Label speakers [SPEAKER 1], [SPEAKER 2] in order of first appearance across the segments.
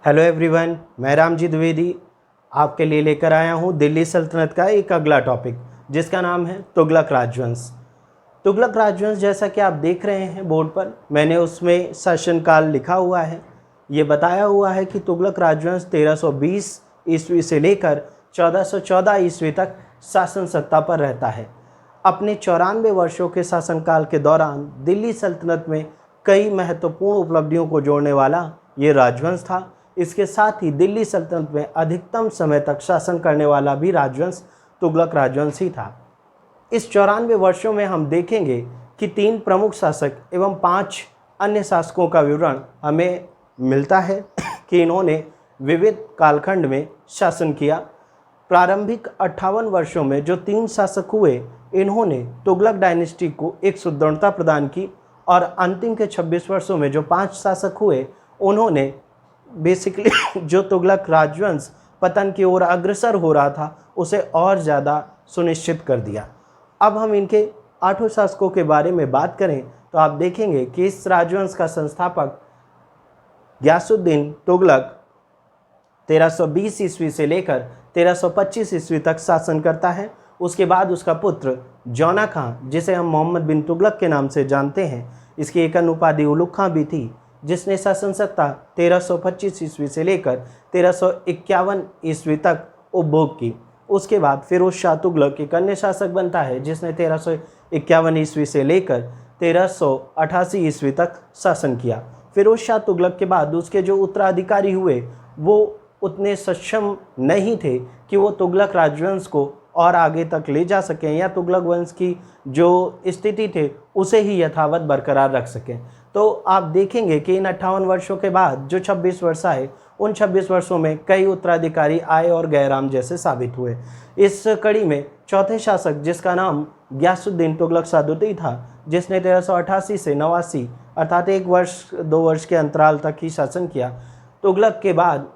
[SPEAKER 1] Hello everyone, मैं रामजी द्विवेदी आपके लिए लेकर आया हूँ दिल्ली सल्तनत का एक अगला टॉपिक जिसका नाम है तुगलक राजवंश। तुगलक राजवंश जैसा कि आप देख रहे हैं बोर्ड पर, मैंने उसमें शासनकाल लिखा हुआ है। ये बताया हुआ है कि तुगलक राजवंश 1320 ईस्वी से लेकर 1414 ईस्वी तक शासन सत्ता पर रहता है। अपने 94 वर्षों के शासनकाल के दौरान दिल्ली सल्तनत में कई महत्वपूर्ण उपलब्धियों को जोड़ने वाला ये राजवंश था। इसके साथ ही दिल्ली सल्तनत में अधिकतम समय तक शासन करने वाला भी राजवंश तुगलक राजवंश ही था। इस 94 वर्षों में हम देखेंगे कि 3 प्रमुख शासक एवं 5 अन्य शासकों का विवरण हमें मिलता है कि इन्होंने विविध कालखंड में शासन किया। प्रारंभिक 58 वर्षों में जो 3 शासक हुए, इन्होंने तुगलक डायनेस्टी को एक सुदृढ़ता प्रदान की, और अंतिम के 26 वर्षों में जो 5 शासक हुए, उन्होंने बेसिकली जो तुगलक राजवंश पतन की ओर अग्रसर हो रहा था उसे और ज़्यादा सुनिश्चित कर दिया। अब हम इनके 8 शासकों के बारे में बात करें तो आप देखेंगे कि इस राजवंश का संस्थापक गियासुद्दीन तुगलक 1320 ईस्वी से लेकर 1325 ईस्वी तक शासन करता है। उसके बाद उसका पुत्र जौना खां, जिसे हम मोहम्मद बिन तुगलक के नाम से जानते हैं, इसकी एक अन्य उपाधि उलुग खां भी थी, जिसने शासन सत्ता 1325 ईस्वी से लेकर 1351 ईस्वी तक उपभोग की। उसके बाद फिरोज शाह तुगलक एक अन्य शासक बनता है, जिसने 1351 ईस्वी से लेकर 1388 ईस्वी तक शासन किया। फिरोज शाह तुगलक के बाद उसके जो उत्तराधिकारी हुए वो उतने सक्षम नहीं थे कि वो तुगलक राजवंश को और आगे तक ले जा सकें या तुगलक वंश की जो स्थिति थे उसे ही यथावत बरकरार रख सकें। तो आप देखेंगे कि इन 58 वर्षों के बाद जो 26 वर्ष आए, उन 26 वर्षों में कई उत्तराधिकारी आए और गैराम जैसे साबित हुए। इस कड़ी में चौथे शासक, जिसका नाम गियासुद्दीन तुगलक सादुती था, जिसने 1388 से 89 अर्थात 1 वर्ष 2 वर्ष के अंतराल तक ही शासन किया। तुगलक के बाद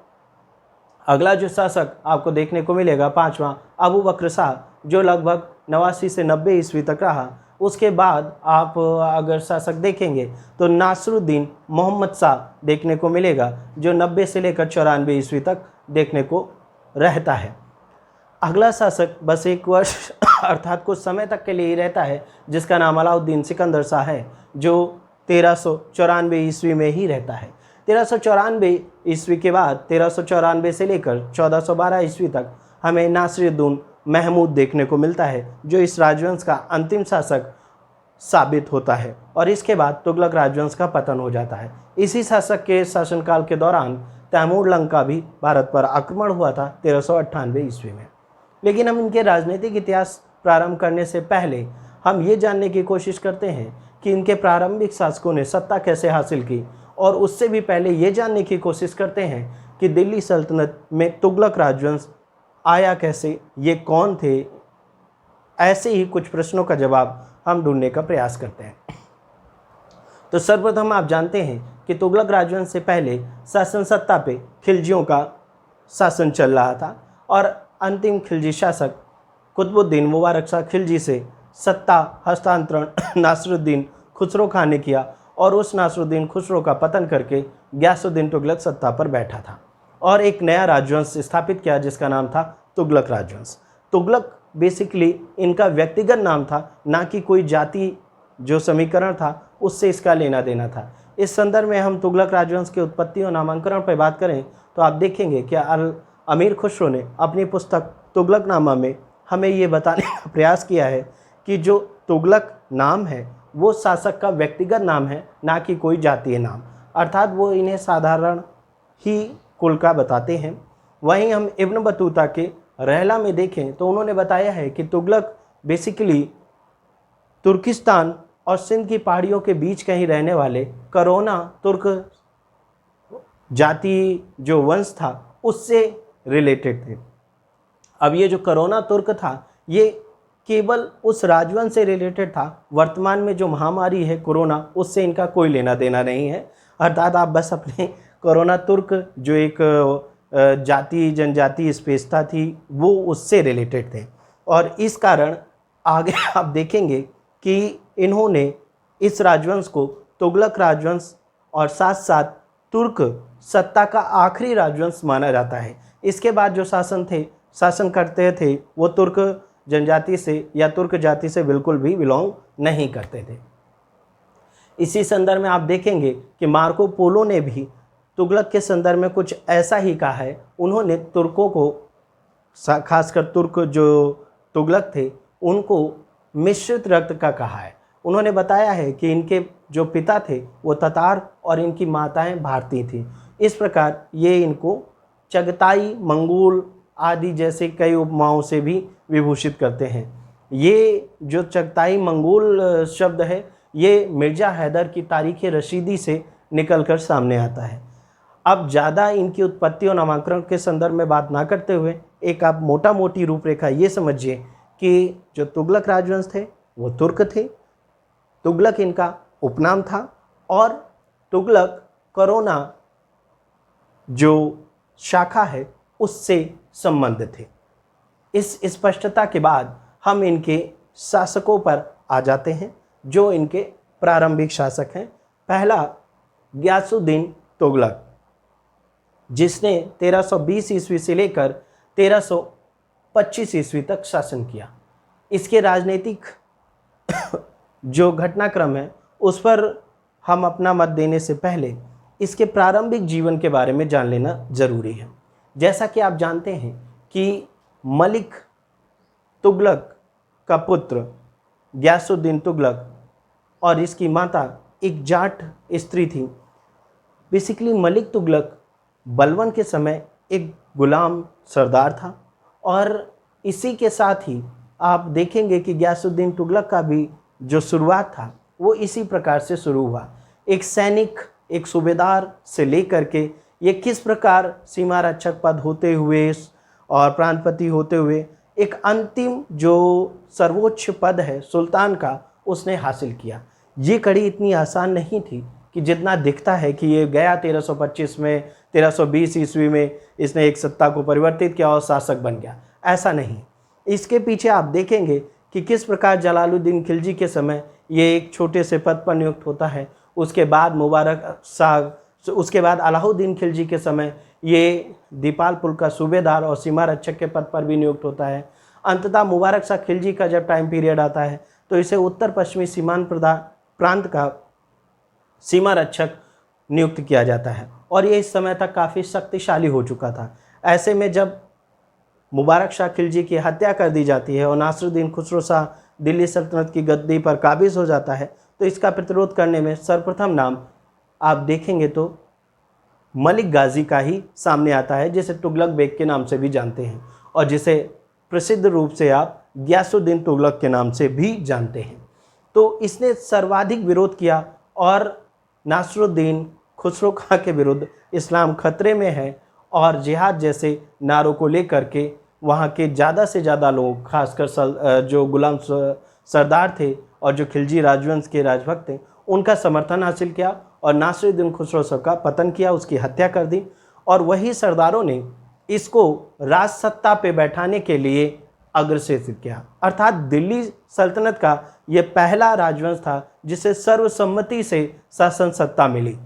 [SPEAKER 1] अगला जो शासक आपको देखने को मिलेगा, 5वां, अबू बकर शाह, जो लगभग 89 से 90 ईस्वी तक रहा। उसके बाद आप अगर शासक देखेंगे तो नासरुद्दीन मोहम्मद शाह देखने को मिलेगा, जो 90 से लेकर 94 ईस्वी तक देखने को रहता है। अगला शासक बस 1 वर्ष अर्थात कुछ समय तक के लिए ही रहता है, जिसका नाम अलाउद्दीन सिकंदर शाह है, जो 1394 ईस्वी में ही रहता है। 1394 ईस्वी के बाद 1394 से लेकर 1412 ईस्वी तक हमें नासिरुद्दीन महमूद देखने को मिलता है, जो इस राजवंश का अंतिम शासक साबित होता है, और इसके बाद तुगलक राजवंश का पतन हो जाता है। इसी शासक के शासनकाल के दौरान तैमूर लंग का भी भारत पर आक्रमण हुआ था 1398 ईस्वी में। लेकिन हम इनके राजनीतिक इतिहास प्रारंभ करने से पहले हम ये जानने की कोशिश करते हैं कि इनके प्रारंभिक शासकों ने सत्ता कैसे हासिल की, और उससे भी पहले ये जानने की कोशिश करते हैं कि दिल्ली सल्तनत में तुगलक राजवंश आया कैसे, ये कौन थे। ऐसे ही कुछ प्रश्नों का जवाब हम ढूंढने का प्रयास करते हैं। तो सर्वप्रथम आप जानते हैं कि तुगलक राजवंश से पहले शासन सत्ता पे खिलजियों का शासन चल रहा था, और अंतिम खिलजी शासक कुतुबुद्दीन मुबारक शाह खिलजी से सत्ता हस्तांतरण नासिरुद्दीन खुसरो खान ने किया, और उस नासिरुद्दीन खुसरो का पतन करके गियासुद्दीन तुगलक सत्ता पर बैठा था और एक नया राजवंश स्थापित किया, जिसका नाम था तुगलक राजवंश। तुगलक बेसिकली इनका व्यक्तिगत नाम था, ना कि कोई जाति जो समीकरण था उससे इसका लेना देना था। इस संदर्भ में हम तुगलक राजवंश की उत्पत्ति और नामांकन पर बात करें तो आप देखेंगे कि अमीर खुसरो ने अपनी पुस्तक तुगलकनामा में हमें ये बताने का प्रयास किया है कि जो तुगलक नाम है वो शासक का व्यक्तिगत नाम है, ना कि कोई जातीय नाम, अर्थात वो इन्हें साधारण ही कुल का बताते हैं। वहीं हम इब्न बतूता के रहला में देखें तो उन्होंने बताया है कि तुगलक बेसिकली तुर्किस्तान और सिंध की पहाड़ियों के बीच कहीं रहने वाले करोना तुर्क जाति जो वंश था उससे रिलेटेड थे। अब ये जो करोना तुर्क था ये केवल उस राजवंश से रिलेटेड था। वर्तमान में जो महामारी है कोरोना, उससे इनका कोई लेना देना नहीं है, अर्थात आप बस अपने कोरोना तुर्क जो एक जाति जनजाति स्पेशता थी वो उससे रिलेटेड थे। और इस कारण आगे आप देखेंगे कि इन्होंने इस राजवंश को तुगलक राजवंश और साथ साथ तुर्क सत्ता का आखिरी राजवंश माना जाता है। इसके बाद जो शासन करते थे वो तुर्क जनजाति से या तुर्क जाति से बिल्कुल भी बिलोंग नहीं करते थे। इसी संदर्भ में आप देखेंगे कि मार्को पोलो ने भी तुगलक के संदर्भ में कुछ ऐसा ही कहा है। उन्होंने तुर्कों को, खासकर तुर्क जो तुगलक थे, उनको मिश्रित रक्त का कहा है। उन्होंने बताया है कि इनके जो पिता थे वो ततार और इनकी माताएं भारतीय थी। इस प्रकार ये इनको चगताई, मंगोल आदि जैसे कई उपमाओं से भी विभूषित करते हैं। ये जो चगताई मंगोल शब्द है ये मिर्ज़ा हैदर की तारीख़ रशीदी से निकलकर सामने आता है। अब ज़्यादा इनकी उत्पत्ति और नामकरण के संदर्भ में बात ना करते हुए एक आप मोटा मोटी रूपरेखा ये समझिए कि जो तुगलक राजवंश थे वो तुर्क थे, तुगलक इनका उपनाम था और तुगलक करोना जो शाखा है उससे संबंधित थे। इस स्पष्टता के बाद हम इनके शासकों पर आ जाते हैं जो इनके प्रारंभिक शासक हैं। पहला गियासुद्दीन तुगलक, जिसने 1320 ईस्वी से लेकर 1325 ईस्वी तक शासन किया। इसके राजनीतिक जो घटनाक्रम है उस पर हम अपना मत देने से पहले इसके प्रारंभिक जीवन के बारे में जान लेना ज़रूरी है। जैसा कि आप जानते हैं कि मलिक तुगलक का पुत्र गियासुद्दीन तुगलक और इसकी माता एक जाट स्त्री थी। बेसिकली मलिक तुगलक बलवन के समय एक गुलाम सरदार था और इसी के साथ ही आप देखेंगे कि गियासुद्दीन तुगलक का भी जो शुरुआत था वो इसी प्रकार से शुरू हुआ। एक सैनिक, एक सूबेदार से लेकर के ये किस प्रकार सीमा रक्षक पद होते हुए और प्रांतपति होते हुए एक अंतिम जो सर्वोच्च पद है सुल्तान का उसने हासिल किया। ये कड़ी इतनी आसान नहीं थी कि जितना दिखता है कि ये गया 1325 में, 1320 ईस्वी में इसने एक सत्ता को परिवर्तित किया और शासक बन गया, ऐसा नहीं। इसके पीछे आप देखेंगे कि किस प्रकार जलालुद्दीन खिलजी के समय ये एक छोटे से पद पर नियुक्त होता है। उसके बाद मुबारक शाह, उसके बाद अलाउद्दीन खिलजी के समय ये दीपालपुर का सूबेदार और सीमा रक्षक के पद पर भी नियुक्त होता है। अंततः मुबारक शाह खिलजी का जब टाइम पीरियड आता है तो इसे उत्तर पश्चिमी सीमांत प्रांत का सीमा रक्षक नियुक्त किया जाता है और ये इस समय तक काफ़ी शक्तिशाली हो चुका था। ऐसे में जब मुबारक शाह खिलजी की हत्या कर दी जाती है और नासिरुद्दीन खुसरो शाह दिल्ली सल्तनत की गद्दी पर काबिज हो जाता है तो इसका प्रतिरोध करने में सर्वप्रथम नाम आप देखेंगे तो मलिक गाजी का ही सामने आता है, जिसे तुगलक बेग के नाम से भी जानते हैं और जिसे प्रसिद्ध रूप से आप गियासुद्दीन तुगलक के नाम से भी जानते हैं। तो इसने सर्वाधिक विरोध किया और नासिरुद्दीन खुसरो खां के विरुद्ध इस्लाम खतरे में है और जिहाद जैसे नारों को लेकर के वहाँ के ज़्यादा से ज़्यादा लोग, खासकर जो गुलाम सरदार थे और जो खिलजी राजवंश के राजभक्त थे, उनका समर्थन हासिल किया और नासिरुद्दीन खुसरो शाह का पतन किया, उसकी हत्या कर दी। और वही सरदारों ने इसको राज सत्ता पे बैठाने के लिए अग्रसर किया। अर्थात दिल्ली सल्तनत का ये पहला राजवंश था जिसे सर्वसम्मति से शासन सत्ता मिली।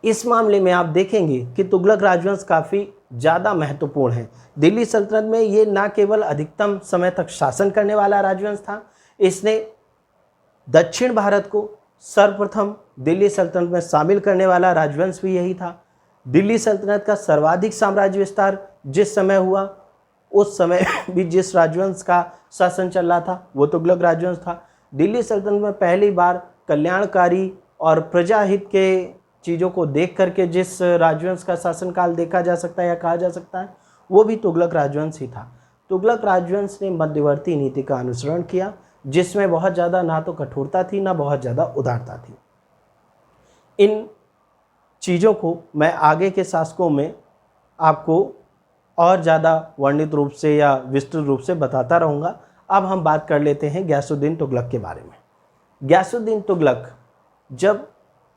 [SPEAKER 1] इस मामले में आप देखेंगे कि तुगलक राजवंश काफ़ी ज़्यादा महत्वपूर्ण है। दिल्ली सल्तनत में ये ना केवल अधिकतम समय तक शासन करने वाला राजवंश था, इसने दक्षिण भारत को सर्वप्रथम दिल्ली सल्तनत में शामिल करने वाला राजवंश भी यही था। दिल्ली सल्तनत का सर्वाधिक साम्राज्य विस्तार जिस समय हुआ उस समय भी जिस राजवंश का शासन चल रहा था वो तुगलक राजवंश था। दिल्ली सल्तनत में पहली बार कल्याणकारी और प्रजाहित के चीज़ों को देख करके जिस राजवंश का शासनकाल देखा जा सकता है या कहा जा सकता है वो भी तुगलक राजवंश ही था। तुगलक राजवंश ने मध्यवर्ती नीति का अनुसरण किया जिसमें बहुत ज़्यादा ना तो कठोरता थी ना बहुत ज़्यादा उदारता थी। इन चीज़ों को मैं आगे के शासकों में आपको और ज़्यादा वर्णित रूप से या विस्तृत रूप से बताता रहूँगा। अब हम बात कर लेते हैं गियासुद्दीन तुगलक के बारे में। गियासुद्दीन तुगलक जब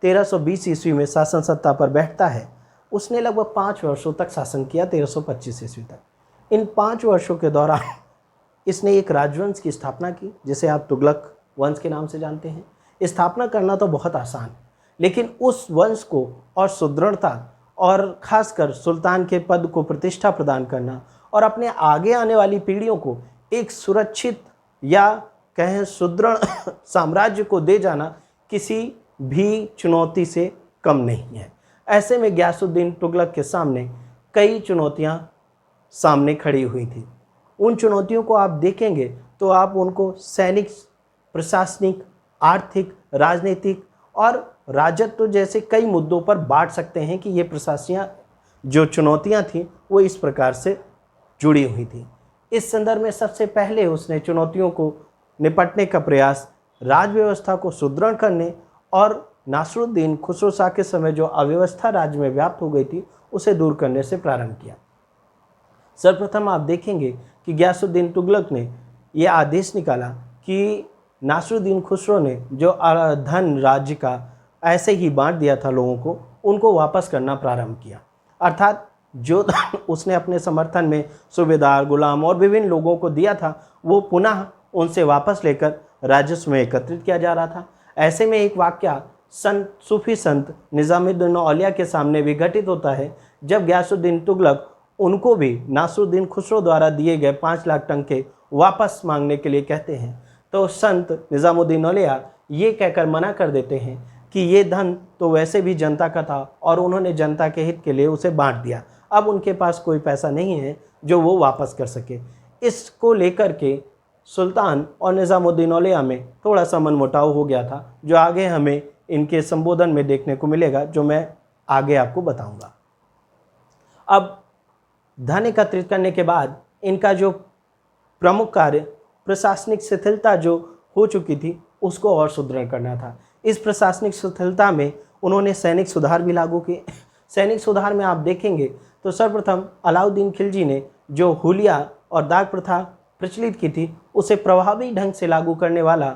[SPEAKER 1] 1320 ईस्वी में शासन सत्ता पर बैठता है उसने लगभग 5 वर्षों तक शासन किया, 1325 ईस्वी तक। इन 5 वर्षों के दौरान इसने एक राजवंश की स्थापना की जिसे आप तुगलक वंश के नाम से जानते हैं। स्थापना करना तो बहुत आसान है लेकिन उस वंश को और सुदृढ़ता और खासकर सुल्तान के पद को प्रतिष्ठा प्रदान करना और अपने आगे आने वाली पीढ़ियों को एक सुरक्षित या कहें सुदृढ़ साम्राज्य को दे जाना किसी भी चुनौती से कम नहीं है। ऐसे में गियासुद्दीन तुगलक के सामने कई चुनौतियां सामने खड़ी हुई थी। उन चुनौतियों को आप देखेंगे तो आप उनको सैनिक, प्रशासनिक, आर्थिक, राजनीतिक और राजत्व जैसे कई मुद्दों पर बांट सकते हैं कि ये प्रशासनियाँ जो चुनौतियाँ थीं वो इस प्रकार से जुड़ी हुई थी। इस संदर्भ में सबसे पहले उसने चुनौतियों को निपटने का प्रयास राज व्यवस्था को सुदृढ़ करने और नासरुद्दीन खुसरो शाह के समय जो अव्यवस्था राज्य में व्याप्त हो गई थी उसे दूर करने से प्रारंभ किया। सर्वप्रथम आप देखेंगे कि गियासुद्दीन तुगलक ने यह आदेश निकाला कि नासरुद्दीन खुसरो ने जो धन राज्य का ऐसे ही बांट दिया था लोगों को, उनको वापस करना प्रारंभ किया। अर्थात जो उसने अपने समर्थन में सूबेदार, गुलाम और विभिन्न लोगों को दिया था वो पुनः उनसे वापस लेकर राजस्व में एकत्रित किया जा रहा था। ऐसे में एक वाक़या सूफी संत निज़ामुद्दीन औलिया के सामने भी घटित होता है, जब गियासुद्दीन तुगलक उनको भी नासरुद्दीन खुसरो द्वारा दिए गए 5 लाख टंके वापस मांगने के लिए कहते हैं, तो संत निज़ामुद्दीन औलिया ये कहकर मना कर देते हैं कि ये धन तो वैसे भी जनता का था और उन्होंने जनता के हित के लिए उसे बांट दिया, अब उनके पास कोई पैसा नहीं है जो वो वापस कर सके। इसको लेकर के सुल्तान और निज़ामुद्दीन औलिया में थोड़ा सा मनमुटाव हो गया था, जो आगे हमें इनके संबोधन में देखने को मिलेगा, जो मैं आगे आपको बताऊंगा। अब धन एकत्रित करने के बाद इनका जो प्रमुख कार्य प्रशासनिक शिथिलता जो हो चुकी थी उसको और सुदृढ़ करना था। इस प्रशासनिक शिथिलता में उन्होंने सैनिक सुधार भी लागू किए। सैनिक सुधार में आप देखेंगे तो सर्वप्रथम अलाउद्दीन खिलजी ने जो हुलिया और दाग प्रथा प्रचलित की थी उसे प्रभावी ढंग से लागू करने वाला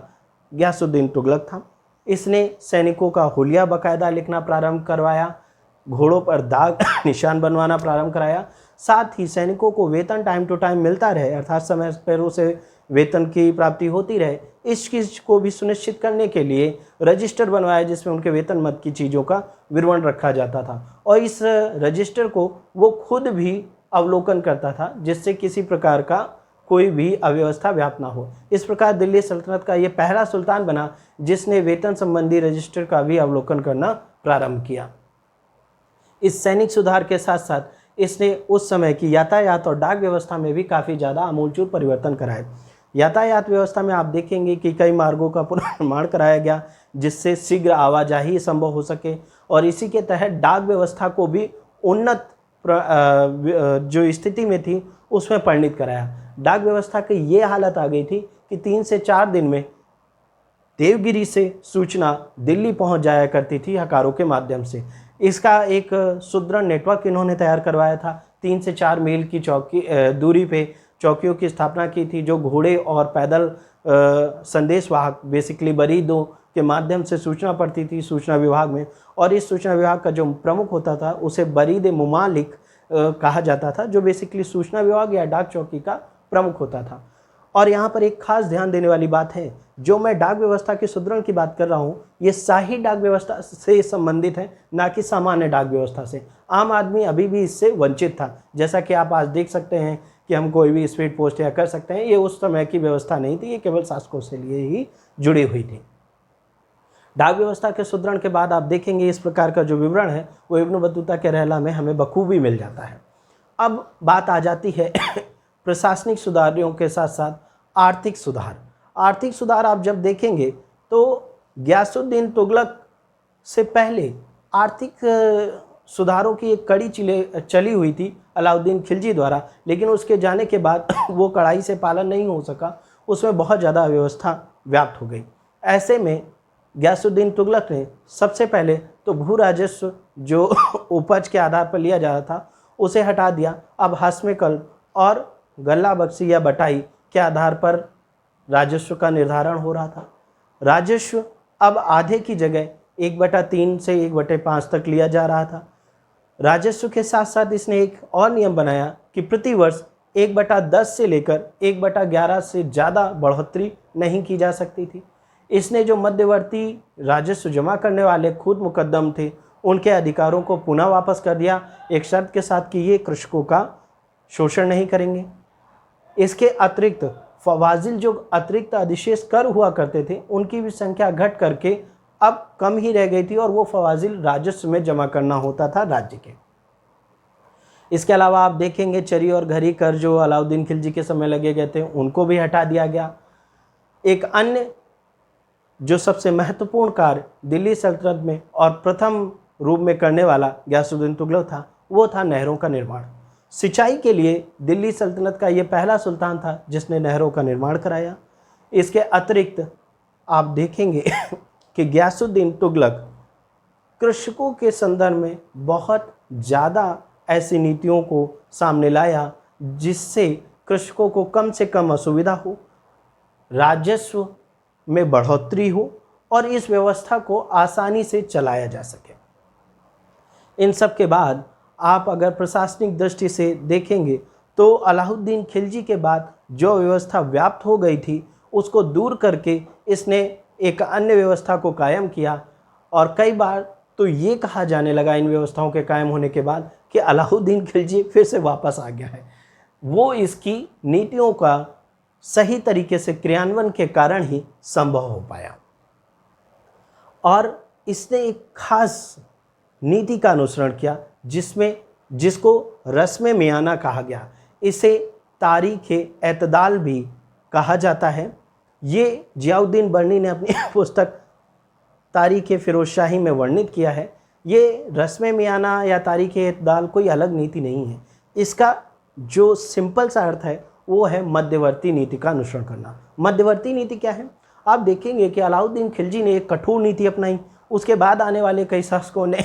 [SPEAKER 1] गियासुद्दीन तुगलक था। इसने सैनिकों का हुलिया बाकायदा लिखना प्रारंभ करवाया, घोड़ों पर दाग निशान बनवाना प्रारंभ कराया, साथ ही सैनिकों को वेतन टाइम टू टाइम मिलता रहे, अर्थात समय पर उसे वेतन की प्राप्ति होती रहे, इस चीज़ को भी सुनिश्चित करने के लिए रजिस्टर बनवाया जिसमें उनके वेतन मत की चीज़ों का विवरण रखा जाता था और इस रजिस्टर को वो खुद भी अवलोकन करता था जिससे किसी प्रकार का कोई भी अव्यवस्था व्याप्त ना हो। इस प्रकार दिल्ली सल्तनत का ये पहला सुल्तान बना जिसने वेतन संबंधी रजिस्टर का भी अवलोकन करना प्रारंभ किया। इस सैनिक सुधार के साथ साथ इसने उस समय की यातायात और डाक व्यवस्था में भी काफ़ी ज़्यादा आमूलचूल परिवर्तन कराए। यातायात व्यवस्था में आप देखेंगे कि कई मार्गों का पुनर्निर्माण कराया गया जिससे शीघ्र आवाजाही संभव हो सके और इसी के तहत डाक व्यवस्था को भी उन्नत जो स्थिति में थी उसमें परिणित कराया। डाक व्यवस्था की ये हालत आ गई थी कि 3 से 4 दिन में देवगिरी से सूचना दिल्ली पहुंच जाया करती थी हकारों के माध्यम से। इसका एक सुदृढ़ नेटवर्क इन्होंने तैयार करवाया था। 3 से 4 मील की दूरी पे चौकियों की स्थापना की थी जो घोड़े और पैदल संदेश वाहक बेसिकली बरीदों के माध्यम से सूचना पड़ती थी सूचना विभाग में, और इस सूचना विभाग का जो प्रमुख होता था उसे बरीद मुमालिक कहा जाता था, जो बेसिकली सूचना विभाग या डाक चौकी का प्रमुख होता था। और यहाँ पर एक खास ध्यान देने वाली बात है, जो मैं डाक व्यवस्था की सुदृढ़ की बात कर रहा हूँ ये शाही डाक व्यवस्था से संबंधित है, ना कि सामान्य डाक व्यवस्था से। आम आदमी अभी भी इससे वंचित था। जैसा कि आप आज देख सकते हैं कि हम कोई भी स्पीड पोस्ट या कर सकते हैं, ये उस समय की व्यवस्था नहीं थी, ये केवल शासकों से लिए ही जुड़ी हुई थी। डाक व्यवस्था के सुदृढ़ के बाद आप देखेंगे इस प्रकार का जो विवरण है वो इब्न बतूता के रहला में हमें बखूबी मिल जाता है। अब बात आ जाती है प्रशासनिक सुधारों के साथ साथ आर्थिक सुधार। आर्थिक सुधार आप जब देखेंगे तो गियासुद्दीन तुगलक से पहले आर्थिक सुधारों की एक कड़ी चली हुई थी अलाउद्दीन खिलजी द्वारा, लेकिन उसके जाने के बाद वो कड़ाई से पालन नहीं हो सका, उसमें बहुत ज़्यादा अव्यवस्था व्याप्त हो गई। ऐसे में गियासुद्दीन तुगलक ने सबसे पहले तो भू राजस्व जो उपज के आधार पर लिया जा रहा था उसे हटा दिया। अब हस्मकल और गल्ला बख्शी या बटाई के आधार पर राजस्व का निर्धारण हो रहा था। राजस्व अब आधे की जगह 1/3 से 1/5 तक लिया जा रहा था। राजस्व के साथ साथ इसने एक और नियम बनाया कि प्रतिवर्ष 1/10 से लेकर 1/11 से ज़्यादा बढ़ोतरी नहीं की जा सकती थी। इसने जो मध्यवर्ती राजस्व जमा करने वाले खुद मुकद्दम थे उनके अधिकारों को पुनः वापस कर दिया, एक शर्त के साथ कि ये कृषकों का शोषण नहीं करेंगे। इसके अतिरिक्त फवाजिल जो अतिरिक्त अधिशेष कर हुआ करते थे उनकी भी संख्या घट करके अब कम ही रह गई थी और वो फवाजिल राजस्व में जमा करना होता था राज्य के। इसके अलावा आप देखेंगे चरी और घरी कर जो अलाउद्दीन खिलजी के समय लगे गए थे उनको भी हटा दिया गया। एक अन्य जो सबसे महत्वपूर्ण कार्य दिल्ली सल्तनत में और प्रथम रूप में करने वाला गयासुद्दीन तुगलक था वो था नहरों का निर्माण। सिंचाई के लिए दिल्ली सल्तनत का ये पहला सुल्तान था जिसने नहरों का निर्माण कराया। इसके अतिरिक्त आप देखेंगे कि गयासुद्दीन तुगलक कृषकों के संदर्भ में बहुत ज़्यादा ऐसी नीतियों को सामने लाया जिससे कृषकों को कम से कम असुविधा हो, राजस्व में बढ़ोतरी हो और इस व्यवस्था को आसानी से चलाया जा सके। इन सब के बाद आप अगर प्रशासनिक दृष्टि से देखेंगे तो अलाउद्दीन खिलजी के बाद जो व्यवस्था व्याप्त हो गई थी उसको दूर करके इसने एक अन्य व्यवस्था को कायम किया और कई बार तो ये कहा जाने लगा इन व्यवस्थाओं के कायम होने के बाद कि अलाउद्दीन खिलजी फिर से वापस आ गया है। वो इसकी नीतियों का सही तरीके से क्रियान्वयन के कारण ही संभव हो पाया और इसने एक खास नीति का अनुसरण किया जिसको रस्म मियाना कहा गया। इसे तारीख़-ए-एतदाल भी कहा जाता है। ये जियाउद्दीन बर्नी ने अपनी पुस्तक तारीख़-ए-फ़िरोज़शाही में वर्णित किया है। ये रस्म मियाना या तारीख़-ए-एतदाल कोई अलग नीति नहीं है। इसका जो सिंपल सा अर्थ है वो है मध्यवर्ती नीति का अनुसरण करना। मध्यवर्ती नीति क्या है? आप देखेंगे कि अलाउद्दीन खिलजी ने एक कठोर नीति अपनाई, उसके बाद आने वाले कई शासकों ने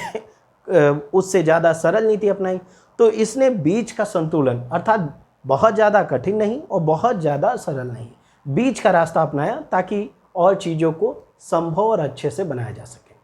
[SPEAKER 1] उससे ज़्यादा सरल नीति अपनाई। तो इसने बीच का संतुलन अर्थात बहुत ज़्यादा कठिन नहीं और बहुत ज़्यादा सरल नहीं, बीच का रास्ता अपनाया ताकि और चीज़ों को संभव और अच्छे से बनाया जा सके।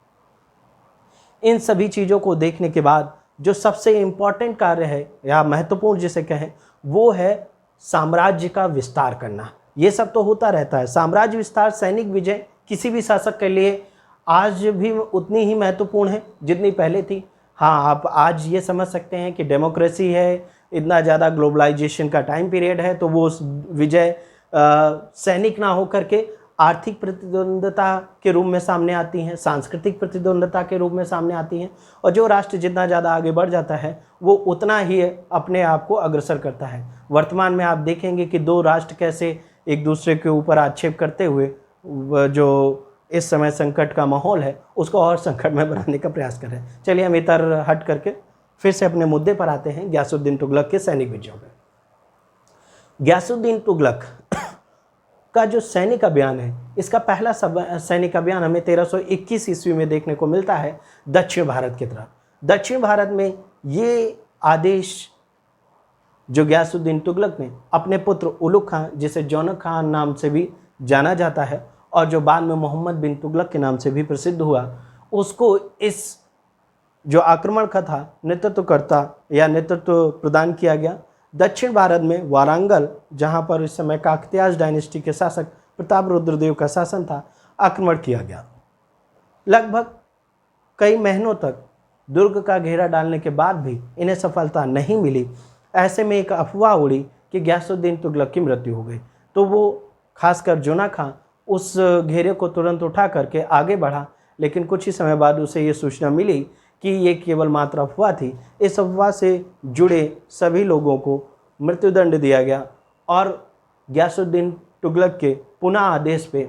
[SPEAKER 1] इन सभी चीज़ों को देखने के बाद जो सबसे इम्पॉर्टेंट कार्य है या महत्वपूर्ण जिसे कहें वो है साम्राज्य का विस्तार करना। ये सब तो होता रहता है, साम्राज्य विस्तार, सैनिक विजय किसी भी शासक के लिए आज भी उतनी ही महत्वपूर्ण है जितनी पहले थी। हाँ, आप आज ये समझ सकते हैं कि डेमोक्रेसी है, इतना ज़्यादा ग्लोबलाइजेशन का टाइम पीरियड है, तो वो विजय सैनिक ना होकर के आर्थिक प्रतिद्वंदता के रूप में सामने आती हैं, सांस्कृतिक प्रतिद्वंदता के रूप में सामने आती हैं और जो राष्ट्र जितना ज़्यादा आगे बढ़ जाता है वो उतना ही अपने आप को अग्रसर करता है। वर्तमान में आप देखेंगे कि दो राष्ट्र कैसे एक दूसरे के ऊपर आक्षेप करते हुए जो इस समय संकट का माहौल है उसको और संकट में बनाने का प्रयास कर रहे हैं। चलिए हम इतर हट करके फिर से अपने मुद्दे पर आते हैं, गयासुद्दीन तुगलक के सैनिक विजयों में। गयासुद्दीन तुगलक का जो सैनिक अभियान है, इसका पहला सैनिक अभियान हमें 1321 ईस्वी में देखने को मिलता है दक्षिण भारत की तरफ। दक्षिण भारत में ये आदेश जो गयासुद्दीन तुगलक ने अपने पुत्र उलुग खान, जिसे जौनक खान नाम से भी जाना जाता है और जो बाद में मोहम्मद बिन तुगलक के नाम से भी प्रसिद्ध हुआ, उसको इस जो आक्रमण का था नेतृत्वकर्ता या नेतृत्व प्रदान किया गया। दक्षिण भारत में वारंगल, जहाँ पर इस समय काकतीय डायनेस्टी के शासक प्रताप रुद्रदेव का शासन था, आक्रमण किया गया। लगभग कई महीनों तक दुर्ग का घेरा डालने के बाद भी इन्हें सफलता नहीं मिली। ऐसे में एक अफवाह उड़ी कि गयासुद्दीन तुगलक की मृत्यु हो गई, तो वो खासकर जोना खां उस घेरे को तुरंत उठा करके आगे बढ़ा, लेकिन कुछ ही समय बाद उसे ये सूचना मिली कि ये केवल मात्र अफवाह थी। इस अफवाह से जुड़े सभी लोगों को मृत्युदंड दिया गया और गयासुद्दीन तुगलक के पुनः आदेश पे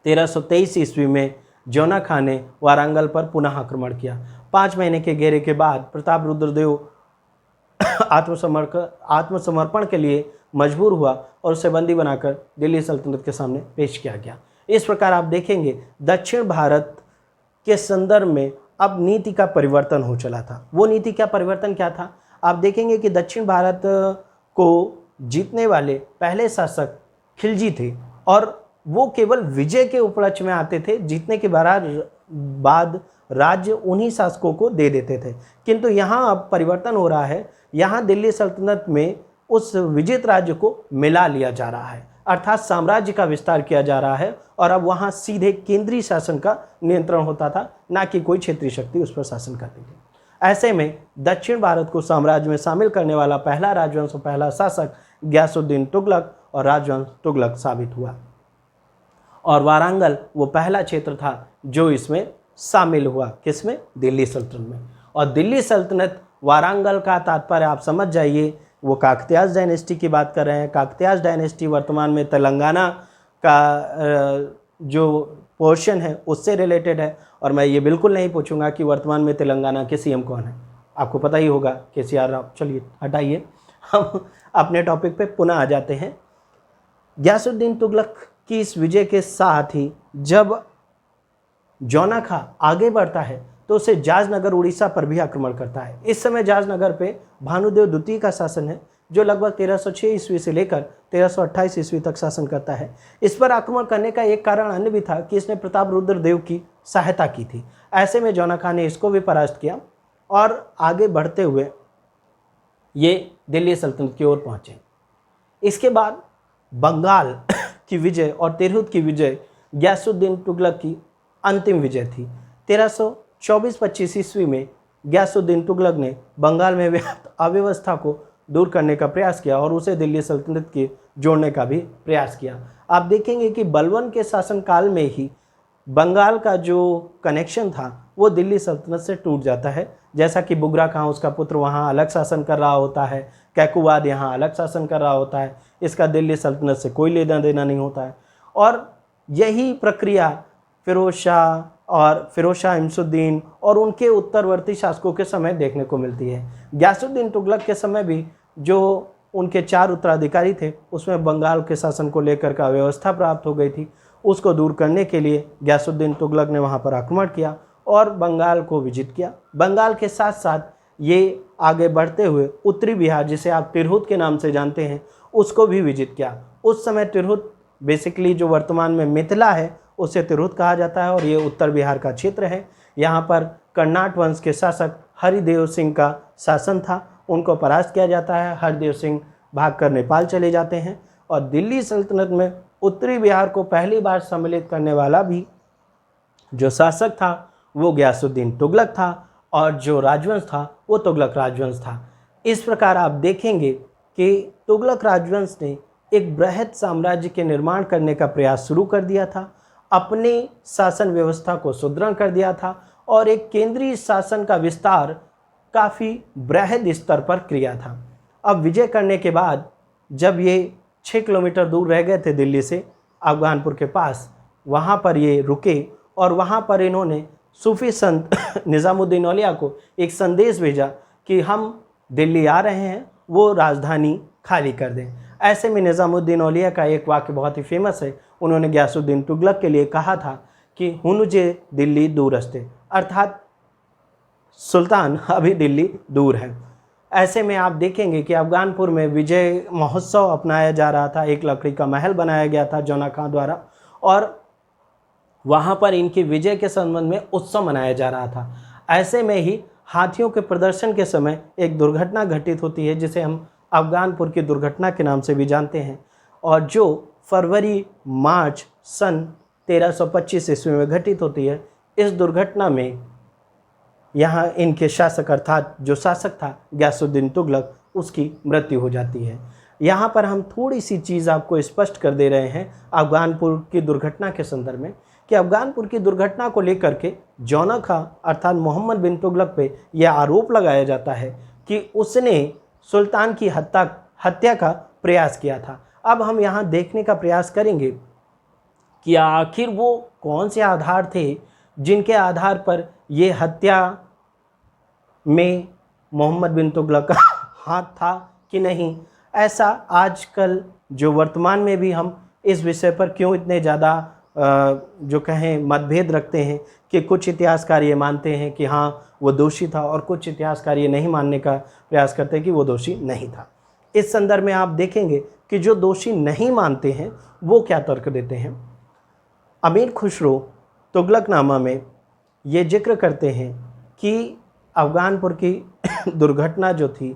[SPEAKER 1] 1323 ईस्वी में जौना खां ने वारंगल पर पुनः आक्रमण किया। 5 महीने के घेरे के बाद प्रताप रुद्रदेव आत्मसमर्पण के लिए मजबूर हुआ और उसे बंदी बनाकर दिल्ली सल्तनत के सामने पेश किया गया। इस प्रकार आप देखेंगे दक्षिण भारत के संदर्भ में अब नीति का परिवर्तन हो चला था। वो नीति क्या परिवर्तन क्या था? आप देखेंगे कि दक्षिण भारत को जीतने वाले पहले शासक खिलजी थे और वो केवल विजय के उपलक्ष्य में आते थे, जीतने के बाद राज्य उन्हीं शासकों को दे देते थे। किंतु यहाँ अब परिवर्तन हो रहा है, यहाँ दिल्ली सल्तनत में उस विजित राज्य को मिला लिया जा रहा है, अर्थात साम्राज्य का विस्तार किया जा रहा है और अब वहाँ सीधे केंद्रीय शासन का नियंत्रण होता था, ना कि कोई क्षेत्रीय शक्ति उस पर शासन करती थी। ऐसे में दक्षिण भारत को साम्राज्य में शामिल करने वाला पहला राजवंश और पहला शासक गयासुद्दीन तुगलक और राजवंश तुगलक साबित हुआ। और वारंगल वो पहला क्षेत्र था जो इसमें शामिल हुआ। किसमें? दिल्ली सल्तनत में। और दिल्ली सल्तनत, वारंगल का तात्पर्य आप समझ जाइए, वो काकतीय डायनेस्टी की बात कर रहे हैं। काकतीय डायनेस्टी वर्तमान में तेलंगाना का जो पोर्शन है उससे रिलेटेड है। और मैं ये बिल्कुल नहीं पूछूंगा कि वर्तमान में तेलंगाना के सीएम कौन है, आपको पता ही होगा, केसीआर राव। चलिए हटाइए, हम अपने टॉपिक पे पुनः आ जाते हैं। गयासुद्दीन तुगलक की इस विजय के साथ ही जब जौनाखा आगे बढ़ता है तो उसे जाजनगर उड़ीसा पर भी आक्रमण करता है। इस समय जाजनगर पे भानुदेव द्वितीय का शासन है, जो लगभग 1306 ईस्वी से लेकर 1328 ईस्वी तक शासन करता है। इस पर आक्रमण करने का एक कारण अन्य भी था कि इसने प्रताप रुद्र देव की सहायता की थी। ऐसे में जौनाखा ने इसको भी परास्त किया और आगे बढ़ते हुए ये दिल्ली सल्तनत की ओर पहुंचे। इसके बाद बंगाल की विजय और तिरहुत की विजय गयासुद्दीन तुगलक की अंतिम विजय थी। 1324-25 ईस्वी में गयासुद्दीन तुगलक ने बंगाल में व्याप्त अव्यवस्था को दूर करने का प्रयास किया और उसे दिल्ली सल्तनत के जोड़ने का भी प्रयास किया। आप देखेंगे कि बलबन के शासनकाल में ही बंगाल का जो कनेक्शन था वो दिल्ली सल्तनत से टूट जाता है। जैसा कि बुगरा खां, उसका पुत्र, वहाँ अलग शासन कर रहा होता है, कैकुवाद यहाँ अलग शासन कर रहा होता है, इसका दिल्ली सल्तनत से कोई लेना देना नहीं होता है। और यही प्रक्रिया फिरोज शाह इमसुद्दीन और उनके उत्तरवर्ती शासकों के समय देखने को मिलती है। गयासुद्दीन तुगलक के समय भी जो उनके 4 उत्तराधिकारी थे उसमें बंगाल के शासन को लेकर का व्यवस्था प्राप्त हो गई थी। उसको दूर करने के लिए गयासुद्दीन तुगलक ने वहाँ पर आक्रमण किया और बंगाल को विजित किया। बंगाल के साथ साथ ये आगे बढ़ते हुए उत्तरी बिहार, जिसे आप तिरहुत के नाम से जानते हैं, उसको भी विजित किया। उस समय तिरहुत बेसिकली जो वर्तमान में मिथिला है उसे तिरहुत कहा जाता है और ये उत्तर बिहार का क्षेत्र है। यहाँ पर कर्नाट वंश के शासक हरिदेव सिंह का शासन था, उनको परास्त किया जाता है। हरिदेव सिंह भागकर नेपाल चले जाते हैं और दिल्ली सल्तनत में उत्तरी बिहार को पहली बार सम्मिलित करने वाला भी जो शासक था वो गयासुद्दीन तुगलक था और जो राजवंश था वो तुगलक राजवंश था। इस प्रकार आप देखेंगे कि तुगलक राजवंश ने एक बृहद साम्राज्य के निर्माण करने का प्रयास शुरू कर दिया था, अपनी शासन व्यवस्था को सुदृढ़ कर दिया था और एक केंद्रीय शासन का विस्तार काफ़ी बृहद स्तर पर किया था। अब विजय करने के बाद जब ये 6 किलोमीटर दूर रह गए थे दिल्ली से, अफगानपुर के पास, वहाँ पर ये रुके और वहाँ पर इन्होंने सूफी संत निज़ामुद्दीन औलिया को एक संदेश भेजा कि हम दिल्ली आ रहे हैं, वो राजधानी खाली कर दें। ऐसे में निज़ामुद्दीन औलिया का एक वाक्य बहुत ही फेमस है। उन्होंने गयासुद्दीन तुगलक के लिए कहा था कि हुनुजे दिल्ली दूरस्ते, अर्थात सुल्तान अभी दिल्ली दूर है। ऐसे में आप देखेंगे कि अफगानपुर में विजय महोत्सव अपनाया जा रहा था, एक लकड़ी का महल बनाया गया था जौनाखा द्वारा और वहाँ पर इनकी विजय के संबंध में उत्सव मनाया जा रहा था। ऐसे में ही हाथियों के प्रदर्शन के समय एक दुर्घटना घटित होती है जिसे हम अफगानपुर की दुर्घटना के नाम से भी जानते हैं और जो फरवरी-मार्च सन 1325 ईस्वी में घटित होती है। इस दुर्घटना में यहाँ इनके शासक अर्थात जो शासक था गयासुद्दीन तुगलक, उसकी मृत्यु हो जाती है। यहाँ पर हम थोड़ी सी चीज़ आपको स्पष्ट कर दे रहे हैं अफगानपुर की दुर्घटना के संदर्भ में कि अफगानपुर की दुर्घटना को लेकर के जौनाखा अर्थात मोहम्मद बिन तुगलक पे यह आरोप लगाया जाता है कि उसने सुल्तान की हत्या का प्रयास किया था। अब हम यहाँ देखने का प्रयास करेंगे कि आखिर वो कौन से आधार थे जिनके आधार पर ये हत्या में मोहम्मद बिन तुगलक का हाथ था कि नहीं। ऐसा आजकल जो वर्तमान में भी हम इस विषय पर क्यों इतने ज़्यादा जो कहें मतभेद रखते हैं कि कुछ इतिहासकार ये मानते हैं कि हाँ वो दोषी था और कुछ इतिहासकार ये नहीं मानने का प्रयास करते हैं कि वो दोषी नहीं था। इस संदर्भ में आप देखेंगे कि जो दोषी नहीं मानते हैं वो क्या तर्क देते हैं। अमीर खुसरो तुगलकनामा में ये जिक्र करते हैं कि अफगानपुर की दुर्घटना जो थी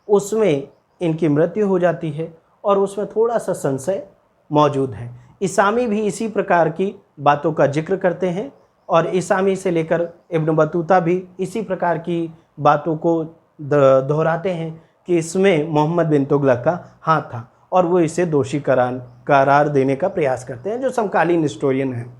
[SPEAKER 1] उसमें इनकी मृत्यु हो जाती है और उसमें थोड़ा सा संशय मौजूद है। इसामी भी इसी प्रकार की बातों का जिक्र करते हैं और इसामी से लेकर इब्न बतूता भी इसी प्रकार की बातों को दोहराते हैं कि इसमें मोहम्मद बिन तुगलक का हाथ था और वो इसे दोषी करार देने का प्रयास करते हैं, जो समकालीन हिस्टोरियन हैं।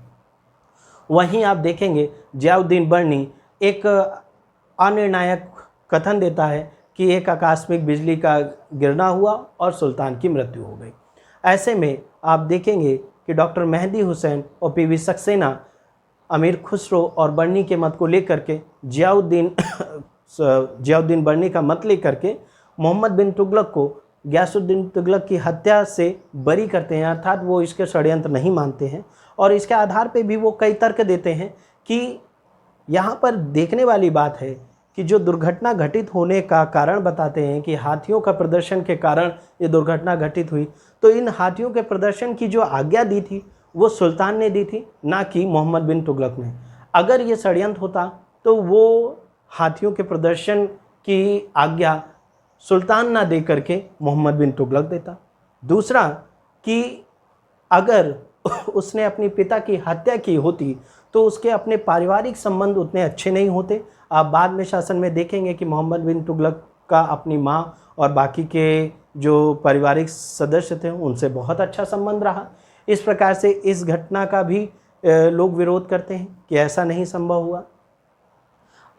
[SPEAKER 1] वहीं आप देखेंगे जियाउद्दीन बर्नी एक अनिर्णायक कथन देता है कि एक आकस्मिक बिजली का गिरना हुआ और सुल्तान की मृत्यु हो गई। ऐसे में आप देखेंगे कि डॉक्टर मेहदी हुसैन और पीवी सक्सेना अमीर खुसरो और बर्नी के मत को लेकर के जियाउद्दीन बर्नी का मत लेकर के मोहम्मद बिन तुगलक को गयासुद्दीन तुगलक की हत्या से बरी करते हैं, अर्थात वो इसके षड्यंत्र नहीं मानते हैं। और इसके आधार पे भी वो कई तर्क देते हैं कि यहाँ पर देखने वाली बात है कि जो दुर्घटना घटित होने का कारण बताते हैं कि हाथियों का प्रदर्शन के कारण ये दुर्घटना घटित हुई, तो इन हाथियों के प्रदर्शन की जो आज्ञा दी थी वो सुल्तान ने दी थी, ना कि मोहम्मद बिन तुगलक ने। अगर ये षड्यंत्र होता तो वो हाथियों के प्रदर्शन की आज्ञा सुल्तान ना दे करके मोहम्मद बिन तुगलक देता। दूसरा कि अगर उसने अपने पिता की हत्या की होती तो उसके अपने पारिवारिक संबंध उतने अच्छे नहीं होते। आप बाद में शासन में देखेंगे कि मोहम्मद बिन तुगलक का अपनी माँ और बाकी के जो पारिवारिक सदस्य थे उनसे बहुत अच्छा संबंध रहा। इस प्रकार से इस घटना का भी लोग विरोध करते हैं कि ऐसा नहीं संभव हुआ।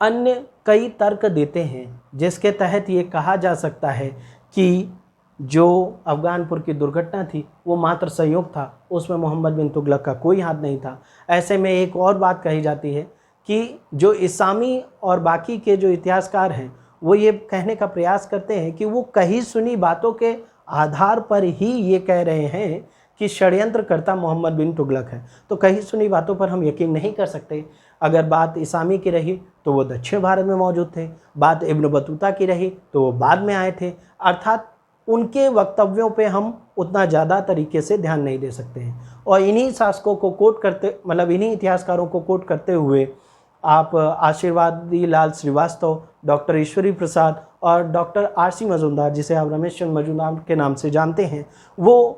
[SPEAKER 1] अन्य कई तर्क देते हैं जिसके तहत ये कहा जा सकता है कि जो अफ़गानपुर की दुर्घटना थी वो मात्र संयोग था, उसमें मोहम्मद बिन तुगलक का कोई हाथ नहीं था। ऐसे में एक और बात कही जाती है कि जो इसामी और बाकी के जो इतिहासकार हैं वो ये कहने का प्रयास करते हैं कि वो कही सुनी बातों के आधार पर ही ये कह रहे हैं कि षड्यंत्रकर्ता मोहम्मद बिन तुगलक है। तो कही सुनी बातों पर हम यकीन नहीं कर सकते। अगर बात इसामी की रही तो वो दक्षिण भारत में मौजूद थे, बात इब्न बतूता की रही तो वो बाद में आए थे, अर्थात उनके वक्तव्यों पे हम उतना ज़्यादा तरीके से ध्यान नहीं दे सकते हैं। और इन्हीं शासकों को कोट करते, मतलब इन्हीं इतिहासकारों को कोट करते हुए आप आशीर्वादी लाल श्रीवास्तव, डॉक्टर ईश्वरी प्रसाद और डॉक्टर आर.सी. मजूमदार, जिसे आप रमेश चंद्र मजूमदार के नाम से जानते हैं, वो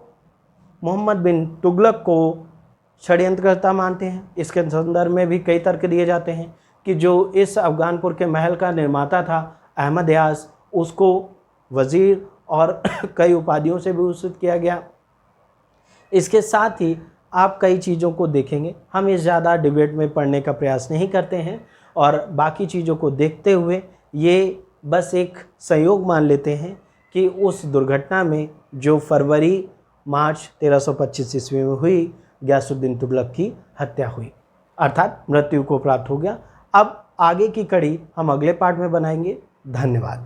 [SPEAKER 1] मोहम्मद बिन तुगलक को षड्यंत्रकर्ता मानते हैं। इसके संदर्भ में भी कई तर्क दिए जाते हैं कि जो इस अफ़गानपुर के महल का निर्माता था अहमद यास, उसको वज़ीर और कई उपाधियों से भूषित किया गया। इसके साथ ही आप कई चीज़ों को देखेंगे, हम इस ज़्यादा डिबेट में पढ़ने का प्रयास नहीं करते हैं और बाकी चीज़ों को देखते हुए ये बस एक संयोग मान लेते हैं कि उस दुर्घटना में जो फरवरी मार्च 1325 ईस्वी में हुई, गयासुद्दीन तुगलक की हत्या हुई, अर्थात मृत्यु को प्राप्त हो गया। अब आगे की कड़ी हम अगले पार्ट में बनाएंगे। धन्यवाद।